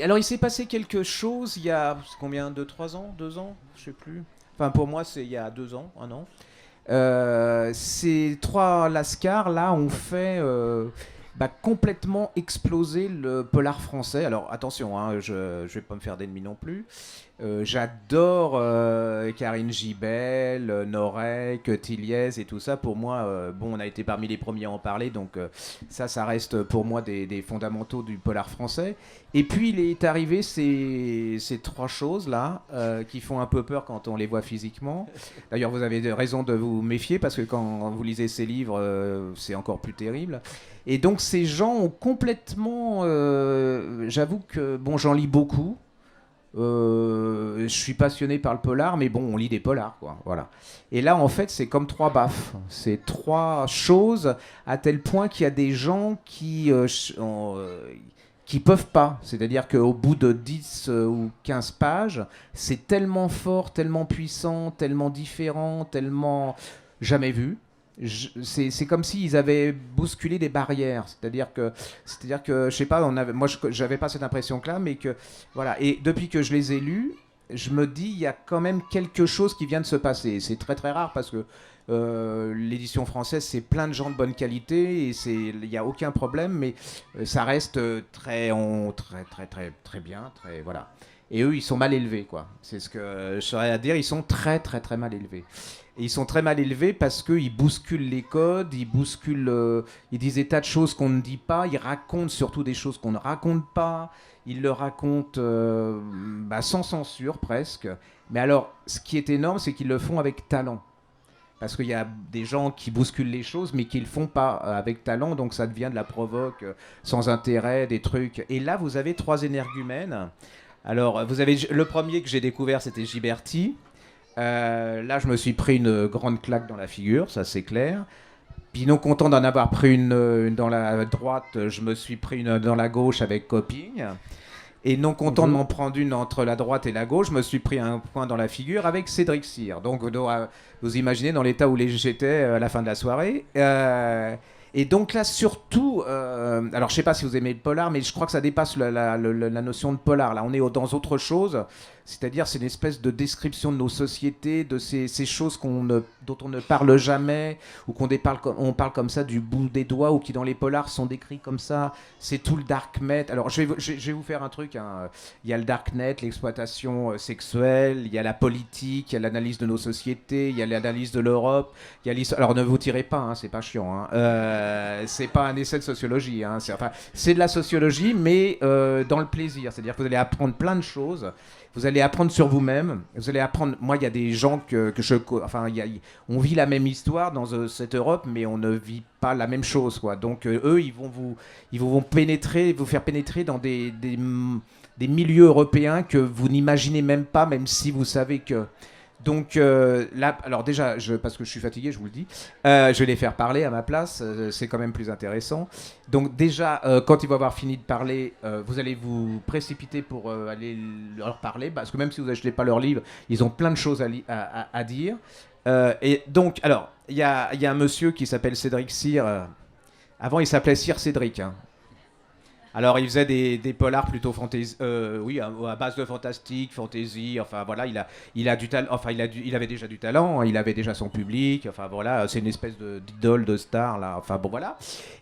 Alors il s'est passé quelque chose il y a combien, 2 3 ans, 2 ans, je sais plus. Enfin pour moi c'est il y a 2 ans, un an. Ces trois lascars là ont fait complètement exploser le polar français. Alors attention, hein, je vais pas me faire d'ennemis non plus. J'adore Karine Gibel, Norek, Tilliez et tout ça. Pour moi, bon, on a été parmi les premiers à en parler, donc ça reste pour moi des fondamentaux du polar français. Et puis il est arrivé ces trois choses-là qui font un peu peur quand on les voit physiquement. D'ailleurs, vous avez raison de vous méfier parce que quand vous lisez ces livres, c'est encore plus terrible. Et donc ces gens ont complètement... j'avoue que, bon, j'en lis beaucoup. Je suis passionné par le polar, mais bon, on lit des polars, quoi. Voilà. Et là, en fait, c'est comme trois baffes. C'est trois choses à tel point qu'il y a des gens qui peuvent pas. C'est-à-dire qu'au bout de 10 ou 15 pages, c'est tellement fort, tellement puissant, tellement différent, tellement jamais vu. C'est comme s'ils avaient bousculé des barrières. C'est-à-dire que je sais pas, moi j'avais pas cette impression-là, mais que voilà. Et depuis que je les ai lus, je me dis il y a quand même quelque chose qui vient de se passer. C'est très très rare parce que l'édition française c'est plein de gens de bonne qualité et il y a aucun problème, mais ça reste très très très très bien, très voilà. Et eux, ils sont mal élevés, quoi. C'est ce que je saurais à dire. Ils sont très, très, très mal élevés. Et ils sont très mal élevés parce qu'ils bousculent les codes, ils disent des tas de choses qu'on ne dit pas, ils racontent surtout des choses qu'on ne raconte pas, ils le racontent sans censure presque. Mais alors, ce qui est énorme, c'est qu'ils le font avec talent. Parce qu'il y a des gens qui bousculent les choses, mais qui ne le font pas avec talent, donc ça devient de la provoque sans intérêt, des trucs. Et là, vous avez trois énergumènes. Alors, vous avez le premier que j'ai découvert, c'était Giberti. Là, je me suis pris une grande claque dans la figure, ça c'est clair. Puis non content d'en avoir pris une dans la droite, je me suis pris une dans la gauche avec Coping. Et non content de m'en prendre une entre la droite et la gauche, je me suis pris un point dans la figure avec Cédric Cyr. Donc vous imaginez dans l'état où j'étais à la fin de la soirée. Et donc là, surtout, alors je sais pas si vous aimez le polar, mais je crois que ça dépasse la notion de polar. Là, on est dans autre chose. C'est-à-dire, c'est une espèce de description de nos sociétés, de ces choses dont on ne parle jamais, ou on parle comme ça du bout des doigts, ou qui dans les polars sont décrits comme ça. C'est tout le darknet. Alors, je vais vous faire un truc. Hein. Il y a le darknet, l'exploitation sexuelle, il y a la politique, il y a l'analyse de nos sociétés, il y a l'analyse de l'Europe. Alors, ne vous tirez pas, hein, c'est pas chiant. Hein. C'est pas un essai de sociologie. Hein. C'est de la sociologie, mais dans le plaisir. C'est-à-dire que vous allez apprendre plein de choses. Vous allez apprendre sur vous-même. Vous allez apprendre. Moi, il y a des gens on vit la même histoire dans cette Europe, mais on ne vit pas la même chose, quoi. Donc, eux, ils vont vous faire pénétrer dans des milieux européens que vous n'imaginez même pas, même si vous savez que. Donc là, alors déjà, parce que je suis fatigué, je vous le dis, je vais les faire parler à ma place, c'est quand même plus intéressant. Donc déjà, quand ils vont avoir fini de parler, vous allez vous précipiter pour aller leur parler, parce que même si vous n'achetez pas leur livre, ils ont plein de choses à dire. Et donc, alors, il y a un monsieur qui s'appelle Cédric Cyr. Avant, il s'appelait Cyr Cédric. Hein. Alors, il faisait des polars plutôt fantasy, oui, à base de fantastique, fantasy. Enfin, voilà, il a du talent. Enfin, il avait déjà du talent. Hein, il avait déjà son public. Enfin, voilà, c'est une espèce d'idole, de star là. Enfin, bon, voilà.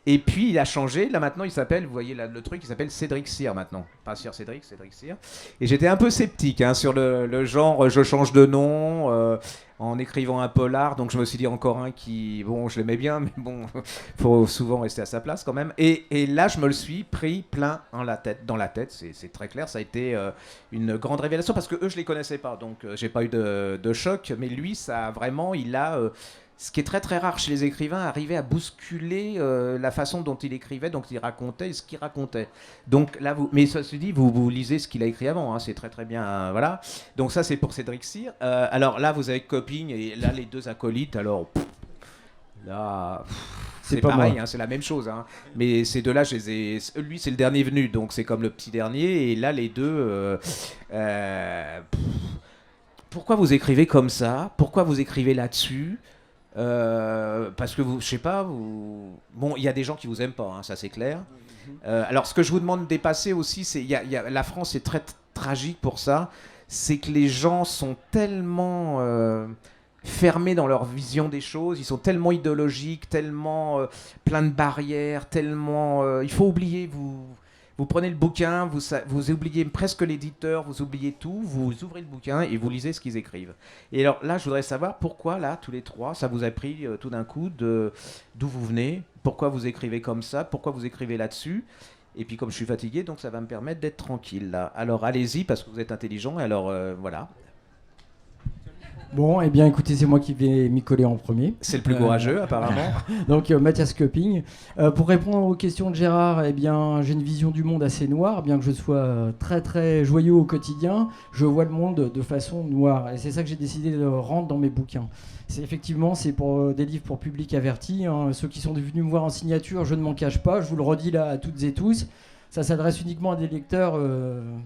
Et puis, il a changé. Là, maintenant, il s'appelle. Vous voyez là, le truc, il s'appelle Cédric Cyr maintenant. Pas Cyr Cédric, Cédric Cyr. Et j'étais un peu sceptique hein, sur le genre. Je change de nom. En écrivant un polar, donc je me suis dit encore un qui, bon, je l'aimais bien, mais bon, faut souvent rester à sa place quand même. Et là, je me le suis pris plein dans la tête, c'est très clair. Ça a été une grande révélation parce que eux, je les connaissais pas, donc j'ai pas eu de choc. Mais lui, ça vraiment, ce qui est très très rare chez les écrivains, arriver à bousculer la façon dont il écrivait, dont il racontait et ce qu'il racontait. Donc là, mais ça se dit, vous lisez ce qu'il a écrit avant, hein, c'est très très bien, voilà. Donc ça, c'est pour Cédric Cyr. Alors là, vous avez Coping et là, les deux acolytes, alors là... C'est pareil, hein, c'est la même chose. Hein. Mais ces deux-là, lui, c'est le dernier venu, donc c'est comme le petit dernier. Et là, les deux... pourquoi vous écrivez comme ça ? Pourquoi vous écrivez là-dessus ? Parce que je sais pas, bon, il y a des gens qui vous aiment pas, hein, ça c'est clair. Alors, ce que je vous demande de dépasser aussi, c'est la France est très tragique pour ça, c'est que les gens sont tellement fermés dans leur vision des choses, ils sont tellement idéologiques, tellement plein de barrières, tellement... il faut oublier, vous prenez le bouquin, vous oubliez presque l'éditeur, vous oubliez tout, vous ouvrez le bouquin et vous lisez ce qu'ils écrivent. Et alors là, je voudrais savoir pourquoi, là, tous les trois, ça vous a pris tout d'un coup d'où vous venez, pourquoi vous écrivez comme ça, pourquoi vous écrivez là-dessus. Et puis comme je suis fatigué, donc ça va me permettre d'être tranquille là. Alors allez-y, parce que vous êtes intelligent, alors voilà. Bon, eh bien écoutez, c'est moi qui vais m'y coller en premier. C'est le plus courageux apparemment. Donc Mathias Köpping. Pour répondre aux questions de Gérard, eh bien j'ai une vision du monde assez noire, bien que je sois très très joyeux au quotidien, je vois le monde de façon noire. Et c'est ça que j'ai décidé de rendre dans mes bouquins. C'est pour des livres pour public averti. Hein. Ceux qui sont venus me voir en signature, je ne m'en cache pas, je vous le redis là à toutes et tous. Ça s'adresse uniquement à des lecteurs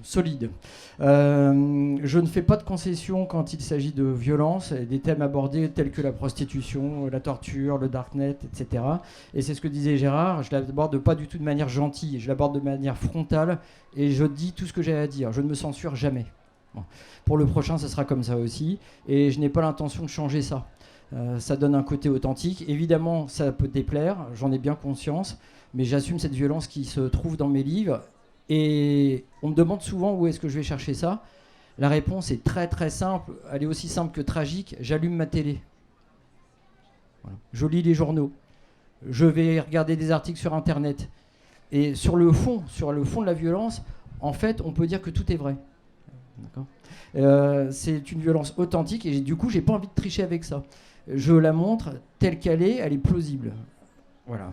solides. Je ne fais pas de concessions quand il s'agit de violence, et des thèmes abordés tels que la prostitution, la torture, le darknet, etc. Et c'est ce que disait Gérard, je l'aborde pas du tout de manière gentille, je l'aborde de manière frontale, et je dis tout ce que j'ai à dire, je ne me censure jamais. Bon. Pour le prochain, ça sera comme ça aussi, et je n'ai pas l'intention de changer ça. Ça donne un côté authentique. Évidemment, ça peut déplaire, j'en ai bien conscience, mais j'assume cette violence qui se trouve dans mes livres. Et on me demande souvent où est-ce que je vais chercher ça. La réponse est très très simple, elle est aussi simple que tragique. J'allume ma télé. Voilà. Je lis les journaux. Je vais regarder des articles sur Internet. Et sur le fond de la violence, en fait, on peut dire que tout est vrai. D'accord. C'est une violence authentique et du coup, j'ai pas envie de tricher avec ça. Je la montre telle qu'elle est, elle est plausible. Voilà.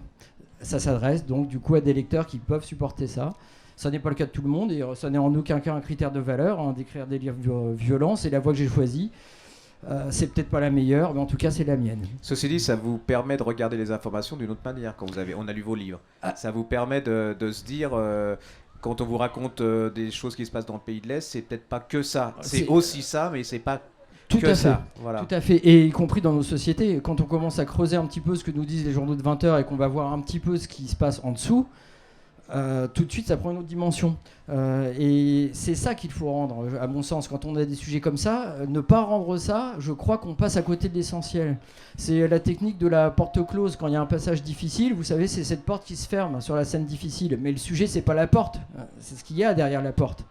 Ça s'adresse donc du coup à des lecteurs qui peuvent supporter ça. Ça n'est pas le cas de tout le monde et ça n'est en aucun cas un critère de valeur hein, d'écrire des livres violents. C'est la voie que j'ai choisie. C'est peut-être pas la meilleure, mais en tout cas c'est la mienne. Ceci dit, ça vous permet de regarder les informations d'une autre manière quand on a lu vos livres. Ça vous permet de se dire, quand on vous raconte des choses qui se passent dans le pays de l'Est, c'est peut-être pas que ça. C'est aussi ça, mais c'est pas tout que à ça. Fait. Voilà. Tout à fait, et y compris dans nos sociétés. Quand on commence à creuser un petit peu ce que nous disent les journaux de 20 heures et qu'on va voir un petit peu ce qui se passe en dessous, tout de suite ça prend une autre dimension. Et c'est ça qu'il faut rendre, à mon sens, quand on a des sujets comme ça. Ne pas rendre ça, je crois qu'on passe à côté de l'essentiel. C'est la technique de la porte close. Quand il y a un passage difficile, vous savez, c'est cette porte qui se ferme sur la scène difficile. Mais le sujet, c'est pas la porte, c'est ce qu'il y a derrière la porte.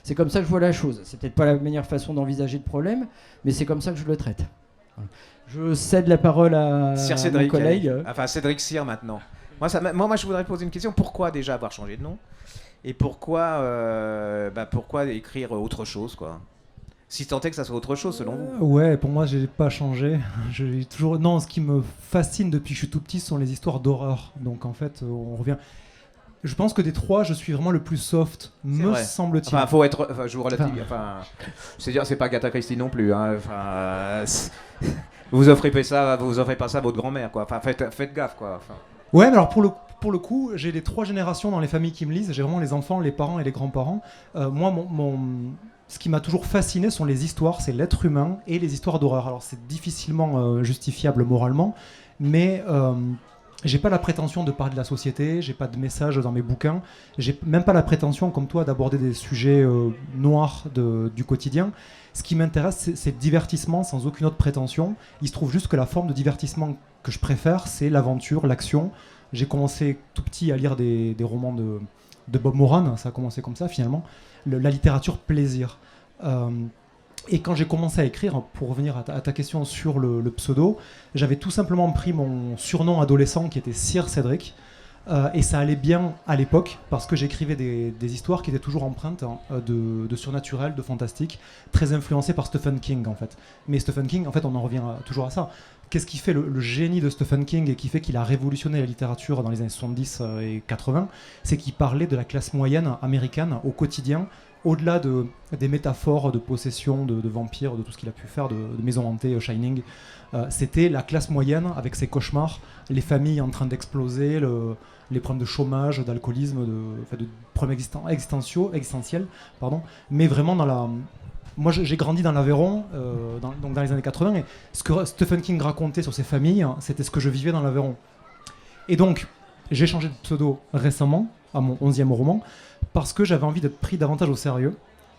C'est comme ça que je vois la chose. C'est peut-être pas la meilleure façon d'envisager le problème, mais c'est comme ça que je le traite. Je cède la parole à mon collègue. Enfin, Cédric Cyr maintenant. Moi, je voudrais poser une question. Pourquoi déjà avoir changé de nom ? Et pourquoi écrire autre chose, quoi ? Si tant est que ça soit autre chose, selon vous. Ouais, pour moi, j'ai pas changé. Non, ce qui me fascine depuis que je suis tout petit, ce sont les histoires d'horreur. Donc en fait, on revient... Je pense que des trois, je suis vraiment le plus soft, me semble-t-il. Enfin, faut être. Enfin, je vous relativise. Enfin, c'est pas Agatha Christie non plus. Hein. Enfin, vous offrez pas ça à votre grand-mère, quoi. Enfin, faites gaffe, quoi. Enfin. Ouais, mais alors pour le coup, j'ai les trois générations dans les familles qui me lisent. J'ai vraiment les enfants, les parents et les grands-parents. Moi, ce qui m'a toujours fasciné sont les histoires, c'est l'être humain et les histoires d'horreur. Alors, c'est difficilement justifiable moralement, mais j'ai pas la prétention de parler de la société, j'ai pas de message dans mes bouquins, j'ai même pas la prétention, comme toi, d'aborder des sujets noirs du quotidien. Ce qui m'intéresse, c'est le divertissement sans aucune autre prétention. Il se trouve juste que la forme de divertissement que je préfère, c'est l'aventure, l'action. J'ai commencé tout petit à lire des romans de Bob Moran, ça a commencé comme ça finalement, la littérature plaisir. Et quand j'ai commencé à écrire, pour revenir à ta question sur le pseudo, j'avais tout simplement pris mon surnom adolescent qui était Sir Cédric, et ça allait bien à l'époque parce que j'écrivais des histoires qui étaient toujours empreintes de surnaturel, de fantastique, très influencées par Stephen King en fait. Mais Stephen King, en fait, on en revient toujours à ça. Qu'est-ce qui fait le génie de Stephen King et qui fait qu'il a révolutionné la littérature dans les années 70 et 80, c'est qu'il parlait de la classe moyenne américaine au quotidien, au-delà des métaphores de possession, de vampires, de tout ce qu'il a pu faire, de maisons hantées, Shining. C'était la classe moyenne avec ses cauchemars, les familles en train d'exploser, les problèmes de chômage, d'alcoolisme, de problèmes existentiels, mais vraiment Moi, j'ai grandi dans l'Aveyron, donc dans les années 80, et ce que Stephen King racontait sur ses familles, c'était ce que je vivais dans l'Aveyron. Et donc, j'ai changé de pseudo récemment, à mon 11e roman, parce que j'avais envie d'être pris davantage au sérieux.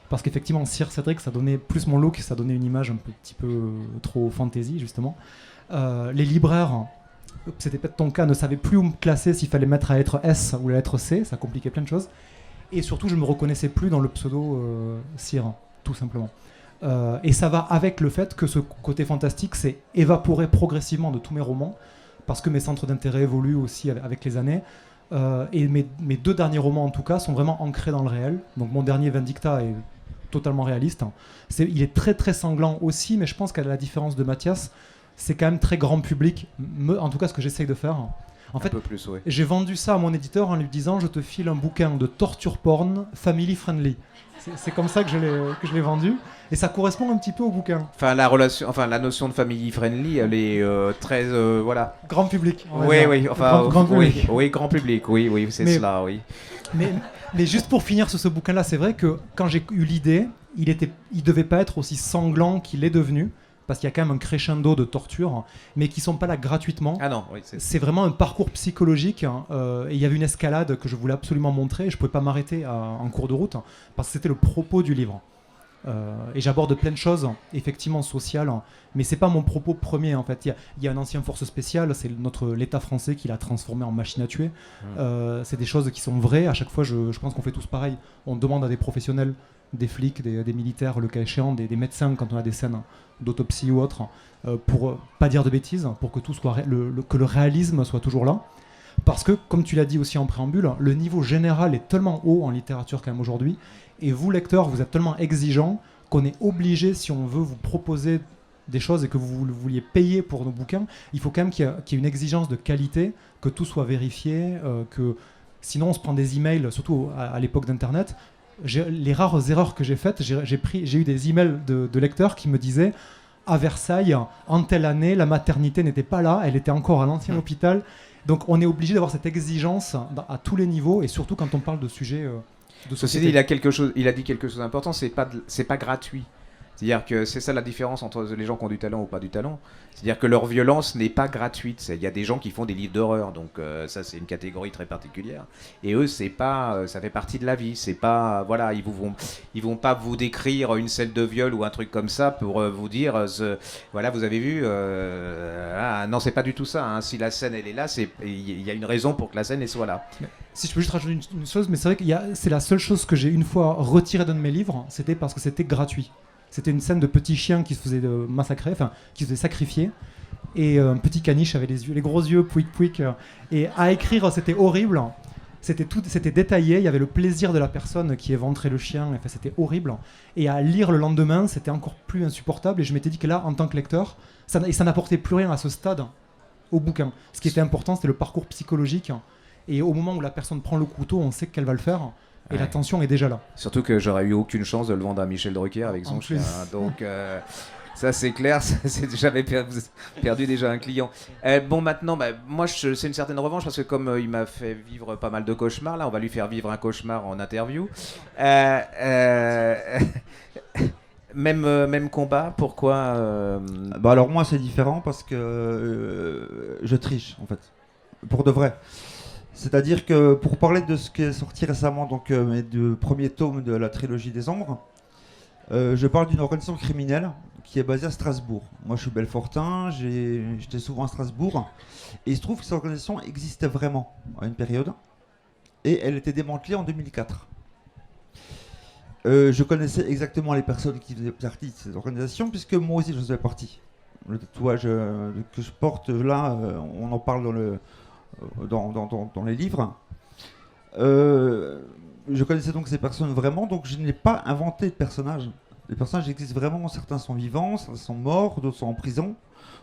Parce qu'effectivement, Sir Cédric, ça donnait plus mon look, ça donnait une image un petit peu trop fantasy, justement. Les libraires, c'était peut-être ton cas, ne savaient plus où me classer, s'il fallait mettre la lettre S ou la lettre C, ça compliquait plein de choses. Et surtout, je ne me reconnaissais plus dans le pseudo Sir, tout simplement. Et ça va avec le fait que ce côté fantastique s'est évaporé progressivement de tous mes romans, parce que mes centres d'intérêt évoluent aussi avec les années. Et mes 2 derniers romans, en tout cas, sont vraiment ancrés dans le réel. Donc mon dernier, Vindicta, est totalement réaliste. Il est très très sanglant aussi, mais je pense qu'à la différence de Mathias, c'est quand même très grand public, en tout cas ce que j'essaye de faire. En fait, un peu plus, ouais. j'ai vendu ça à mon éditeur en lui disant je te file un bouquin de torture porn family friendly. C'est comme ça que je l'ai vendu, et ça correspond un petit peu au bouquin. Enfin, la notion de family friendly, elle est très, voilà. Grand public. Oui, enfin, grand public. Oui, grand public, oui, c'est cela, oui. Mais juste pour finir sur ce bouquin-là, c'est vrai que quand j'ai eu l'idée, il devait pas être aussi sanglant qu'il est devenu, parce qu'il y a quand même un crescendo de torture, mais qui sont pas là gratuitement. Ah non, oui, c'est vraiment un parcours psychologique, et il y avait une escalade que je voulais absolument montrer, et je pouvais pas m'arrêter en cours de route, parce que c'était le propos du livre. Et j'aborde plein de choses, effectivement sociales, mais c'est pas mon propos premier en fait. Il y a un ancien force spéciale, c'est l'État français qui l'a transformé en machine à tuer. C'est des choses qui sont vraies. À chaque fois, je pense qu'on fait tous pareil. On demande à des professionnels, des flics, des militaires, le cas échéant, des médecins quand on a des scènes d'autopsie ou autre, pour pas dire de bêtises, pour que tout soit que le réalisme soit toujours là. Parce que, comme tu l'as dit aussi en préambule, le niveau général est tellement haut en littérature quand même aujourd'hui, et vous, lecteurs, vous êtes tellement exigeants qu'on est obligé, si on veut vous proposer des choses et que vous vouliez payer pour nos bouquins, il faut quand même qu'il y ait une exigence de qualité, que tout soit vérifié, que sinon on se prend des emails, surtout à l'époque d'Internet. Les rares erreurs que j'ai faites, j'ai eu des emails de lecteurs qui me disaient à Versailles, en telle année, la maternité n'était pas là, elle était encore à l'ancien hôpital. Donc on est obligé d'avoir cette exigence à tous les niveaux, et surtout quand on parle de sujets de société. Il a dit quelque chose d'important, c'est pas gratuit. C'est-à-dire que c'est ça la différence entre les gens qui ont du talent ou pas du talent. C'est-à-dire que leur violence n'est pas gratuite. Il y a des gens qui font des livres d'horreur, donc ça c'est une catégorie très particulière. Et eux, c'est pas, ça fait partie de la vie. C'est pas, voilà, ils vont pas vous décrire une scène de viol ou un truc comme ça pour vous dire, voilà, vous avez vu, non, c'est pas du tout ça. Hein. Si la scène elle est là, il y a une raison pour que la scène elle soit là. Si je peux juste rajouter une chose, mais c'est vrai que c'est la seule chose que j'ai une fois retirée d'un de mes livres, c'était parce que c'était gratuit. C'était une scène de petits chiens qui se faisaient massacrer, enfin qui se faisaient sacrifier, et un petit caniche avait les gros yeux pouic, et à écrire c'était horrible. C'était détaillé, il y avait le plaisir de la personne qui éventrait le chien, enfin c'était horrible. Et à lire le lendemain, c'était encore plus insupportable, et je m'étais dit que là, en tant que lecteur, ça n'apportait plus rien à ce stade au bouquin. Ce qui était important, c'était le parcours psychologique, et au moment où la personne prend le couteau, on sait qu'elle va le faire. Et la tension est déjà là. Surtout que j'aurais eu aucune chance de le vendre à Michel Drucker avec son chien. Donc ça c'est clair, j'avais perdu déjà un client. Bon maintenant, moi c'est une certaine revanche parce que comme il m'a fait vivre pas mal de cauchemars, là on va lui faire vivre un cauchemar en interview. Même combat, pourquoi Alors moi c'est différent parce que je triche en fait, pour de vrai. C'est-à-dire que pour parler de ce qui est sorti récemment, donc mes 2 premiers tomes de la trilogie des Ombres, je parle d'une organisation criminelle qui est basée à Strasbourg. Moi je suis belfortain, j'étais souvent à Strasbourg, et il se trouve que cette organisation existait vraiment à une période, et elle était démantelée en 2004. Je connaissais exactement les personnes qui faisaient partie de cette organisation, puisque moi aussi je faisais partie. Le tatouage que je porte là, on en parle dans les livres. Je connaissais donc ces personnes vraiment, donc je n'ai pas inventé de personnages. Les personnages existent vraiment, certains sont vivants, certains sont morts, d'autres sont en prison,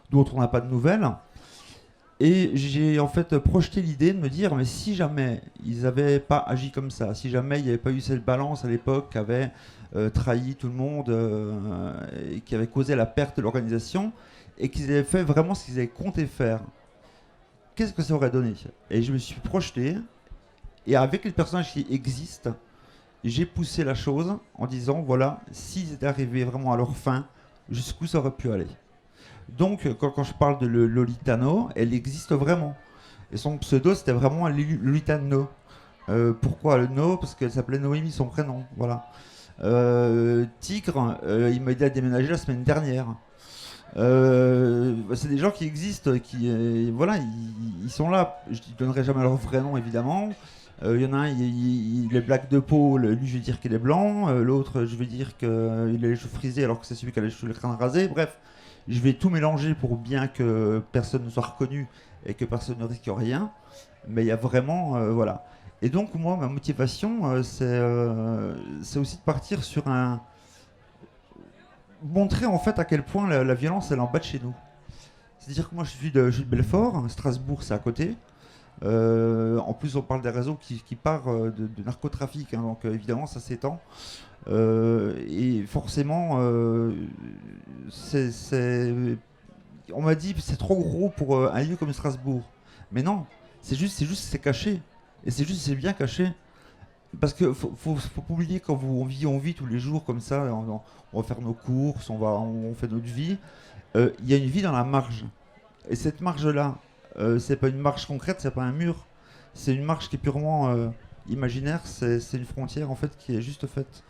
d'autres on n'a pas de nouvelles. Et j'ai en fait projeté l'idée de me dire, mais si jamais ils n'avaient pas agi comme ça, si jamais il n'y avait pas eu cette balance à l'époque qui avait trahi tout le monde et qui avait causé la perte de l'organisation, et qu'ils avaient fait vraiment ce qu'ils avaient compté faire, qu'est-ce que ça aurait donné? Et je me suis projeté, et avec les personnages qui existent, j'ai poussé la chose en disant, voilà, s'ils étaient arrivés vraiment à leur fin, jusqu'où ça aurait pu aller. Donc, quand je parle de Lolitano, elle existe vraiment. Et son pseudo, c'était vraiment Lolita No. Pourquoi le No? Parce qu'elle s'appelait Noémie, son prénom. Voilà. Tigre, il m'a aidé à déménager la semaine dernière. C'est des gens qui existent, voilà, ils sont là. Je ne donnerai jamais leur vrai nom, évidemment. Il y en a un, il est black de peau, lui je vais dire qu'il est blanc, l'autre je vais dire qu'il a les cheveux frisés alors que c'est celui qui a le crâne rasé. Bref, je vais tout mélanger pour bien que personne ne soit reconnu et que personne ne risque rien. Mais il y a vraiment, voilà. Et donc moi, ma motivation, c'est aussi de partir sur montrer en fait à quel point la violence elle est en bas de chez nous. C'est-à-dire que moi je suis de Belfort, Strasbourg c'est à côté. En plus, on parle des réseaux qui partent de narcotrafic, hein, donc évidemment, ça s'étend. Et forcément, on m'a dit c'est trop gros pour un lieu comme Strasbourg. Mais non, c'est caché. Et c'est bien caché. Parce que faut pas oublier quand on vit tous les jours comme ça, on va faire nos courses, on fait notre vie. Il y a une vie dans la marge. Et cette marge-là, c'est pas une marche concrète, c'est pas un mur, c'est une marche qui est purement imaginaire, c'est une frontière en fait qui est juste faite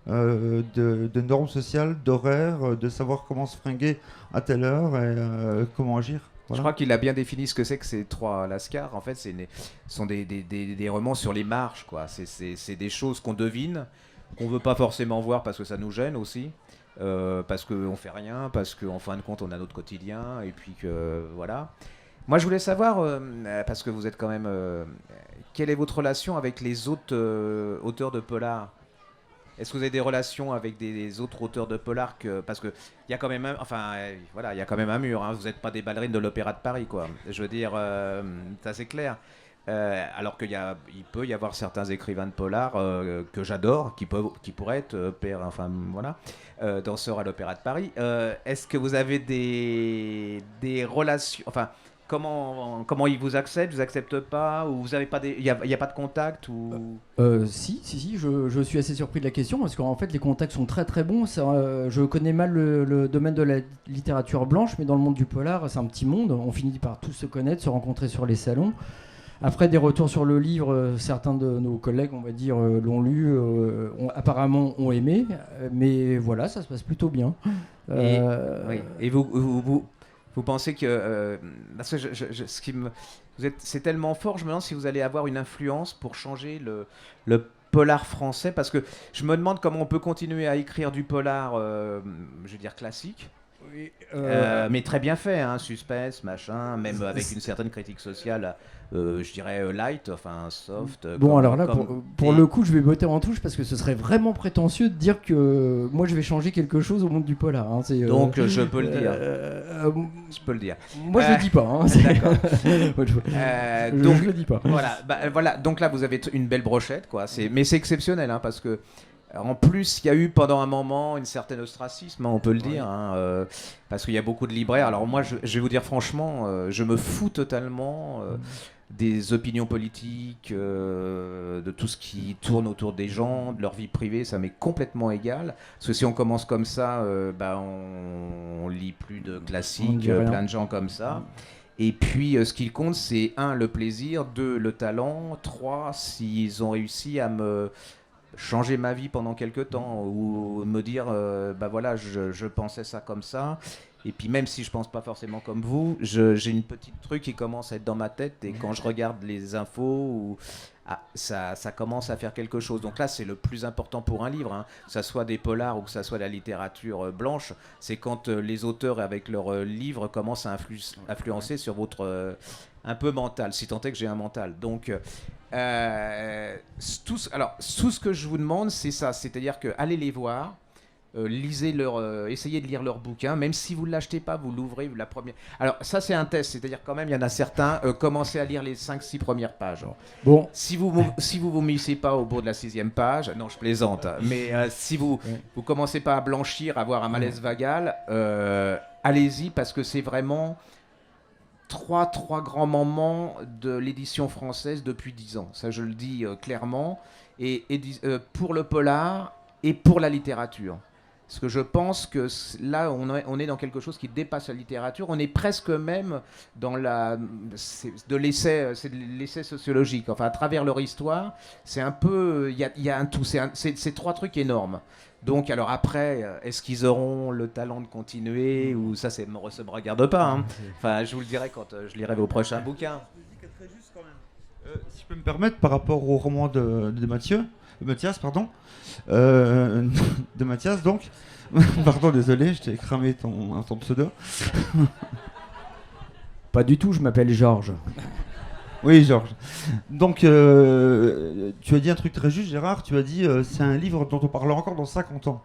de normes sociales, d'horaires, de savoir comment se fringuer à telle heure et comment agir. Voilà. Je crois qu'il a bien défini ce que c'est que ces trois lascars. En fait, ce sont des romans sur les marges, quoi. C'est des choses qu'on devine, qu'on veut pas forcément voir parce que ça nous gêne aussi. Parce qu'on fait rien, parce qu'en fin de compte on a notre quotidien, et puis que voilà. Moi, je voulais savoir, parce que vous êtes quand même... quelle est votre relation avec les autres auteurs de polar? Est-ce que vous avez des relations avec des autres auteurs de polar parce qu'il y a quand même voilà, il y a quand même un mur. Hein, vous n'êtes pas des ballerines de l'Opéra de Paris, quoi. Je veux dire, ça c'est clair. Alors il peut y avoir certains écrivains de polar que j'adore, qui pourraient être danseurs à l'Opéra de Paris. Est-ce que vous avez des relations... Enfin, comment ils vous acceptent? Vous acceptent pas? Ou vous avez pas il y a pas de contact ou... Si, je suis assez surpris de la question parce qu'en fait les contacts sont très très bons. Je connais mal le domaine de la littérature blanche, mais dans le monde du polar, c'est un petit monde. On finit par tous se connaître, se rencontrer sur les salons. Après des retours sur le livre, certains de nos collègues, on va dire, l'ont lu, apparemment ont aimé, mais voilà, ça se passe plutôt bien. Oui. Et vous pensez que... parce que c'est tellement fort, je me demande si vous allez avoir une influence pour changer le polar français, parce que je me demande comment on peut continuer à écrire du polar, je veux dire classique, oui, mais très bien fait, hein, suspense, machin, même avec une certaine critique sociale, je dirais light, enfin soft. Bon, alors là, pour le coup, je vais botter en touche parce que ce serait vraiment prétentieux de dire que moi je vais changer quelque chose au monde du polar. Hein, donc je peux le dire. Je peux le dire. Moi je le dis pas. Hein, d'accord. Donc je le dis pas. Voilà. Donc là, vous avez une belle brochette, quoi. Mais c'est exceptionnel, hein, parce que. En plus, il y a eu pendant un moment une certaine ostracisme, hein, on peut le dire, hein, parce qu'il y a beaucoup de libraires. Alors moi, je vais vous dire franchement, je me fous totalement des opinions politiques, de tout ce qui tourne autour des gens, de leur vie privée, ça m'est complètement égal. Parce que si on commence comme ça, on lit plus de classiques, plein de gens comme ça. Et puis, ce qui compte, c'est 1, le plaisir, 2, le talent, 3, s'ils ont réussi à me... changer ma vie pendant quelques temps ou me dire voilà, je pensais ça comme ça, et puis même si je pense pas forcément comme vous, j'ai une petite truc qui commence à être dans ma tête, et quand je regarde les infos ça commence à faire quelque chose. Donc là, c'est le plus important pour un livre, hein, que ça soit des polars ou que ça soit de la littérature blanche, c'est quand les auteurs avec leurs livres commencent à influencer sur votre un peu mental, si tant est que j'ai un mental. Donc tout ce que je vous demande, c'est ça, c'est-à-dire que allez les voir, essayez de lire leurs bouquins, même si vous ne l'achetez pas, vous l'ouvrez la première. Alors ça, c'est un test, c'est-à-dire quand même, il y en a certains, commencez à lire les 5-6 premières pages. Bon. Si vous missez pas au bout de la 6e page, non, je plaisante, mais si vous commencez pas à blanchir, à avoir un malaise vagal, allez-y, parce que c'est vraiment trois grands moments de l'édition française depuis 10 ans. Ça, je le dis clairement. Et pour le polar et pour la littérature. Parce que je pense que là, on est dans quelque chose qui dépasse la littérature. On est presque même dans c'est de l'essai sociologique. Enfin, à travers leur histoire, c'est un peu, il y a un tout. C'est trois trucs énormes. Donc, alors après, est-ce qu'ils auront le talent de continuer ou ça, ça me regarde pas. Hein. Enfin, je vous le dirai quand je lirai vos prochains bouquins. Si je peux me permettre, par rapport au roman de Mathias, pardon, de Mathias, donc, pardon, désolé, je t'ai cramé ton pseudo. Pas du tout, je m'appelle Georges. Oui, Georges. Donc, tu as dit un truc très juste, Gérard, tu as dit c'est un livre dont on parlera encore dans 50 ans.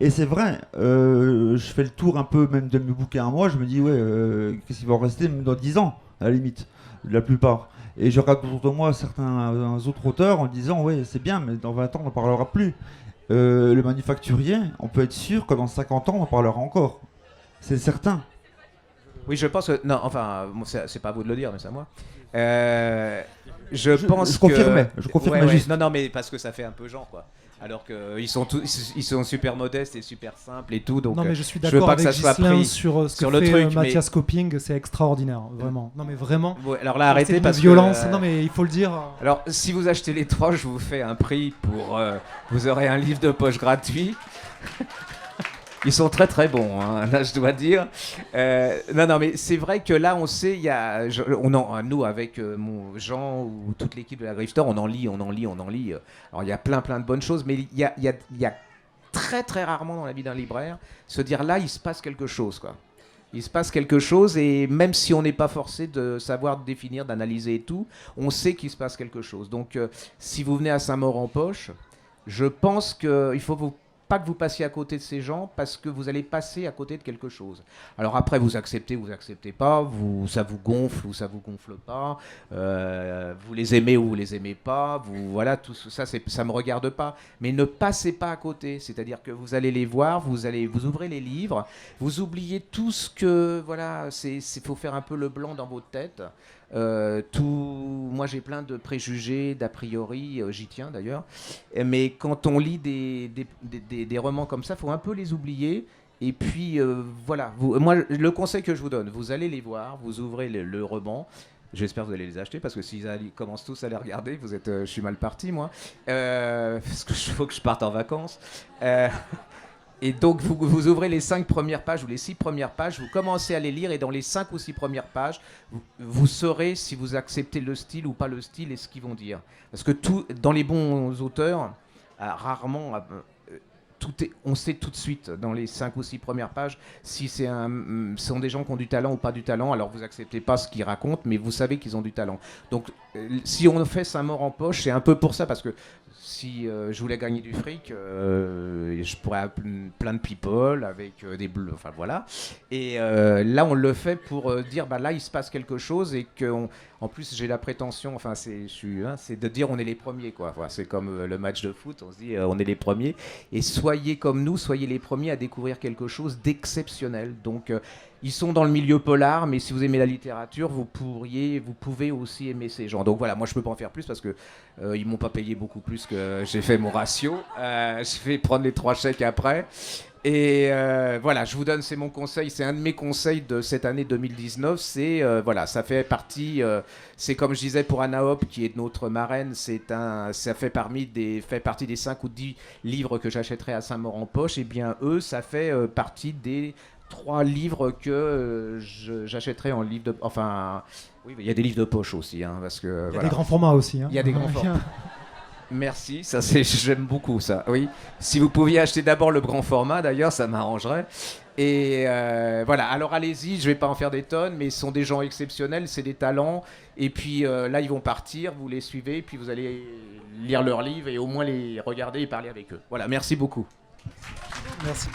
Et c'est vrai, je fais le tour un peu même de mes bouquins à moi, je me dis, ouais, qu'est-ce qui va en rester même dans 10 ans, à la limite, la plupart. Et je regarde autour de moi certains autres auteurs en disant, ouais, c'est bien, mais dans 20 ans, on n'en parlera plus. Le manufacturier, on peut être sûr que dans 50 ans, on en parlera encore. C'est certain. Oui, je pense que... Non, enfin, c'est pas à vous de le dire, mais c'est à moi. Je pense je confirmais ouais, juste. Non, mais parce que ça fait un peu genre, quoi. Alors qu'ils sont super modestes et super simples et tout. Donc, non, mais je suis veux d'accord pas que avec ça soit Ghislain pris sur ce sur que le fait truc, mais- Mathias Coping, c'est extraordinaire, vraiment. Non, mais vraiment. Ouais, alors là, C'est arrêtez une parce violence. que... Non, mais il faut le dire. Alors, si vous achetez les trois, je vous fais un prix pour... vous aurez un livre de poche gratuit. Ils sont très très bons, hein, là je dois dire. Non, mais c'est vrai que là on sait, nous avec mon Jean ou toute l'équipe de la Griffe Store, on en lit. Alors il y a plein de bonnes choses, mais il y a très très rarement dans la vie d'un libraire se dire là il se passe quelque chose, quoi. Il se passe quelque chose et même si on n'est pas forcé de savoir définir, d'analyser et tout, on sait qu'il se passe quelque chose. Donc si vous venez à Saint-Maur-en-Poche, je pense qu'il faut pas que vous passiez à côté de ces gens parce que vous allez passer à côté de quelque chose. Alors après, vous acceptez pas, ça vous gonfle ou ça vous gonfle pas, vous les aimez ou vous les aimez pas, voilà, tout ça, ça me regarde pas. Mais ne passez pas à côté, c'est-à-dire que vous allez les voir, vous ouvrez les livres, vous oubliez tout ce que, voilà, faut faire un peu le blanc dans votre tête. Moi j'ai plein de préjugés, d'a priori, j'y tiens d'ailleurs, mais quand on lit des romans comme ça, faut un peu les oublier. Et puis voilà, moi le conseil que je vous donne, vous allez les voir, vous ouvrez le roman. J'espère que vous allez les acheter parce que s'ils commencent tous à les regarder, je suis mal parti moi, parce que faut que je parte en vacances. Et donc, vous ouvrez les 5 premières pages ou les 6 premières pages, vous commencez à les lire et dans les 5 ou 6 premières pages, vous saurez si vous acceptez le style ou pas le style et ce qu'ils vont dire. Parce que dans les bons auteurs, rarement, on sait tout de suite dans les 5 ou 6 premières pages si ce sont des gens qui ont du talent ou pas du talent. Alors, vous acceptez pas ce qu'ils racontent, mais vous savez qu'ils ont du talent. Donc, si on fait Saint-Maur-en-Poche, c'est un peu pour ça, parce que si je voulais gagner du fric, je pourrais appeler plein de people avec des bleus, enfin voilà. Et là, on le fait pour dire, bah là, il se passe quelque chose et en plus, j'ai la prétention, enfin, c'est de dire on est les premiers, quoi. Voilà, c'est comme le match de foot, on se dit on est les premiers. Et soyez comme nous, soyez les premiers à découvrir quelque chose d'exceptionnel. Donc, ils sont dans le milieu polar, mais si vous aimez la littérature, vous pouvez aussi aimer ces gens. Donc voilà, moi je peux pas en faire plus parce que ils m'ont pas payé beaucoup plus que j'ai fait mon ratio. Je vais prendre les 3 chèques après. Et voilà, je vous donne, c'est mon conseil, c'est un de mes conseils de cette année 2019. C'est voilà, ça fait partie, c'est comme je disais pour Anna Hop qui est notre marraine, ça fait partie des 5 ou 10 livres que j'achèterai à Saint-Maur-en-Poche. Et bien eux, ça fait partie des 3 livres que j'achèterai en livre de... Enfin, oui, il y a des livres de poche aussi, hein, parce que... Il y a des grands formats aussi. Hein. Il y a des grands formats. Merci, j'aime beaucoup ça, oui. Si vous pouviez acheter d'abord le grand format, d'ailleurs, ça m'arrangerait. Et voilà, alors allez-y, je vais pas en faire des tonnes, mais ce sont des gens exceptionnels, c'est des talents. Et puis là, ils vont partir, vous les suivez, puis vous allez lire leurs livres et au moins les regarder et parler avec eux. Voilà, merci beaucoup. Merci.